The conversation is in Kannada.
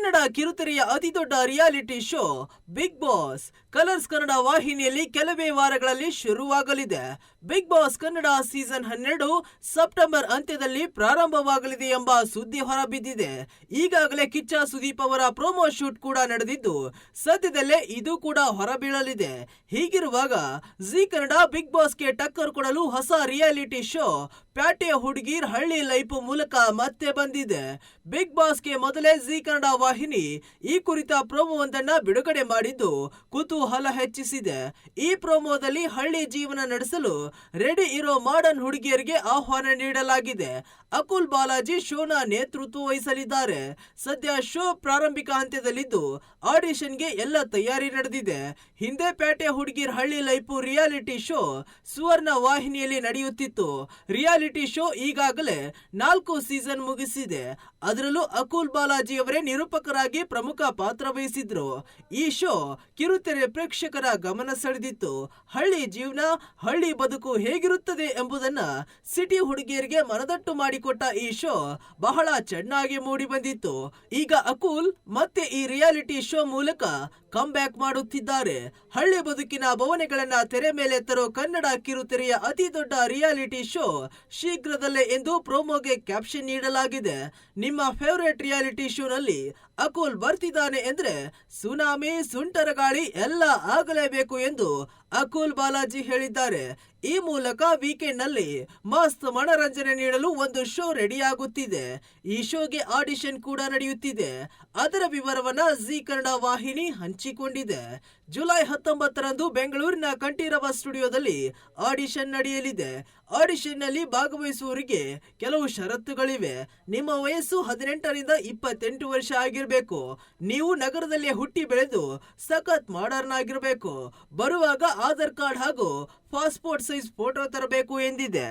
ಕನ್ನಡ ಕಿರುತೆರೆಯ ಅತಿ ದೊಡ್ಡ reality show Bigg Boss Colors Kannada ವಾಹಿನಿಯಲ್ಲಿ ಕೆಲವೇ ವಾರಗಳಲ್ಲಿ ಶುರುವಾಗಲಿದೆ. Bigg Boss Kannada season 12 September ಅಂತ್ಯದಲ್ಲಿ ಪ್ರಾರಂಭವಾಗಲಿದೆ ಎಂಬ ಸುದ್ದಿ ಹೊರಬಿದ್ದಿದೆ. ಈಗಾಗಲೇ ಕಿಚ್ಚ ಸುದೀಪ್ ಅವರ ಪ್ರೊಮೋ ಶೂಟ್ ಕೂಡ ನಡೆದಿದ್ದು ಸದ್ಯದಲ್ಲೇ ಇದು ಕೂಡ ಹೊರಬೀಳಲಿದೆ. ಹೀಗಿರುವಾಗ ಜಿ ಕನ್ನಡ ಬಿಗ್ ಬಾಸ್ಗೆ ಟಕ್ಕರ್ ಕೊಡಲು ಹೊಸ ರಿಯಾಲಿಟಿ ಶೋ ಪ್ಯಾಟೆ ಹುಡುಗೀರ್ ಹಳ್ಳಿ ಲೈಫ್ ಮೂಲಕ ಮತ್ತೆ ಬಂದಿದೆ. ಬಿಗ್ ಬಾಸ್ಗೆ ಮೊದಲೇ ಜಿ ಕನ್ನಡ ವಾಹಿನಿ ಈ ಕುರಿತ ಪ್ರೋಮೋವೊಂದನ್ನ ಬಿಡುಗಡೆ ಮಾಡಿದ್ದು ಕುತೂಹಲ ಹೆಚ್ಚಿಸಿದೆ. ಈ ಪ್ರೋಮೋದಲ್ಲಿ ಹಳ್ಳಿ ಜೀವನ ನಡೆಸಲು ರೆಡಿ ಇರೋ ಮಾಡರ್ನ್ ಹುಡುಗಿಯರಿಗೆ ಆಹ್ವಾನ ನೀಡಲಾಗಿದೆ. ಅಕುಲ್ ಬಾಲಾಜಿ ಶೋನ ನೇತೃತ್ವ ವಹಿಸಲಿದ್ದಾರೆ. ಸದ್ಯ ಶೋ ಪ್ರಾರಂಭಿಕ ಹಂತದಲ್ಲಿದ್ದು ಆಡಿಷನ್ಗೆ ಎಲ್ಲ ತಯಾರಿ ನಡೆದಿದೆ. ಹಿಂದೆ ಪ್ಯಾಟೆ ಹುಡುಗಿರ್ ಹಳ್ಳಿ ಲೈಫ್ ರಿಯಾಲಿಟಿ ಶೋ ಸುವರ್ಣ ವಾಹಿನಿಯಲ್ಲಿ ನಡೆಯುತ್ತಿತ್ತು. ರಿಯಾಲಿಟಿ ಶೋ ಈಗಾಗಲೇ 4 ಸೀಸನ್ ಮುಗಿಸಿದೆ. ಅದರಲ್ಲೂ ಅಕುಲ್ ಬಾಲಾಜಿ ಅವರೇ ನಿರೂಪಕರಾಗಿ ಪ್ರಮುಖ ಪಾತ್ರ ವಹಿಸಿದ್ರು. ಈ ಶೋ ಕಿರುತೆರೆ ಪ್ರೇಕ್ಷಕರ ಗಮನ ಸೆಳೆದಿತ್ತು. ಹಳ್ಳಿ ಜೀವನ, ಹಳ್ಳಿ ಬದುಕು ಹೇಗಿರುತ್ತದೆ ಎಂಬುದನ್ನ ಸಿಟಿ ಹುಡುಗಿಯರಿಗೆ ಮನದಟ್ಟು ಮಾಡಿಕೊಟ್ಟ ಈ ಶೋ ಬಹಳ ಚೆನ್ನಾಗಿ ಮೂಡಿ ಬಂದಿತ್ತು. ಈಗ ಅಕುಲ್ ಮತ್ತೆ ಈ ರಿಯಾಲಿಟಿ ಶೋ ಮೂಲಕ ಕಮ್ ಬ್ಯಾಕ್ ಮಾಡುತ್ತಿದ್ದಾರೆ. ಹಳ್ಳಿ ಬದುಕಿನ ಭಾವನೆಗಳನ್ನ ತೆರೆ ಮೇಲೆ ತರೋ ಕನ್ನಡ ಕಿರುತೆರೆಯ ಅತಿ ದೊಡ್ಡ ರಿಯಾಲಿಟಿ ಶೋ ಶೀಘ್ರದಲ್ಲೇ ಎಂದು ಪ್ರೋಮೋಗೆ ಕ್ಯಾಪ್ಷನ್ ನೀಡಲಾಗಿದೆ. ನಿಮ್ಮ ಫೇವರೇಟ್ ರಿಯಾಲಿಟಿ ಶೋನಲ್ಲಿ ಅಕುಲ್ ಬರ್ತಿದ್ದಾನೆ ಎಂದ್ರೆ ಸುನಾಮಿ, ಸುಂಟರ ಗಾಳಿ ಎಲ್ಲ ಆಗಲೇಬೇಕು ಎಂದು ಅಕುಲ್ ಬಾಲಾಜಿ ಹೇಳಿದ್ದಾರೆ. ಈ ಮೂಲಕ ವೀಕೆಂಡ್ ನಲ್ಲಿ ಮಸ್ತ್ ಮನರಂಜನೆ ನೀಡಲು ಒಂದು ಶೋ ರೆಡಿ ಆಗುತ್ತಿದೆ. ಈ ಶೋಗೆ ಆಡಿಷನ್ ಕೂಡ ನಡೆಯುತ್ತಿದೆ. ಅದರ ವಿವರವನ್ನ ಜಿ ಕನ್ನಡ ವಾಹಿನಿ ಹಂಚಿಕೊಂಡಿದೆ. ಜುಲೈ 19ರಂದು ಬೆಂಗಳೂರಿನ ಕಂಠೀರವ ಸ್ಟುಡಿಯೋದಲ್ಲಿ ಆಡಿಷನ್ ನಡೆಯಲಿದೆ. ಆಡಿಷನ್ ನಲ್ಲಿ ಭಾಗವಹಿಸುವವರಿಗೆ ಕೆಲವು ಷರತ್ತುಗಳಿವೆ. ನಿಮ್ಮ ವಯಸ್ಸು 18ರಿಂದ 28 ವರ್ಷ ಆಗಿರಬೇಕು. ನೀವು ನಗರದಲ್ಲಿ ಹುಟ್ಟಿ ಬೆಳೆದು ಸಖತ್ ಮಾಡರ್ನ್ ಆಗಿರಬೇಕು. ಬರುವಾಗ ಆಧಾರ್ ಕಾರ್ಡ್ ಹಾಗೂ ಪಾಸ್ಪೋರ್ಟ್ ಸೈಜ್ ಫೋಟೋ ತರಬೇಕು ಎಂದಿದೆ.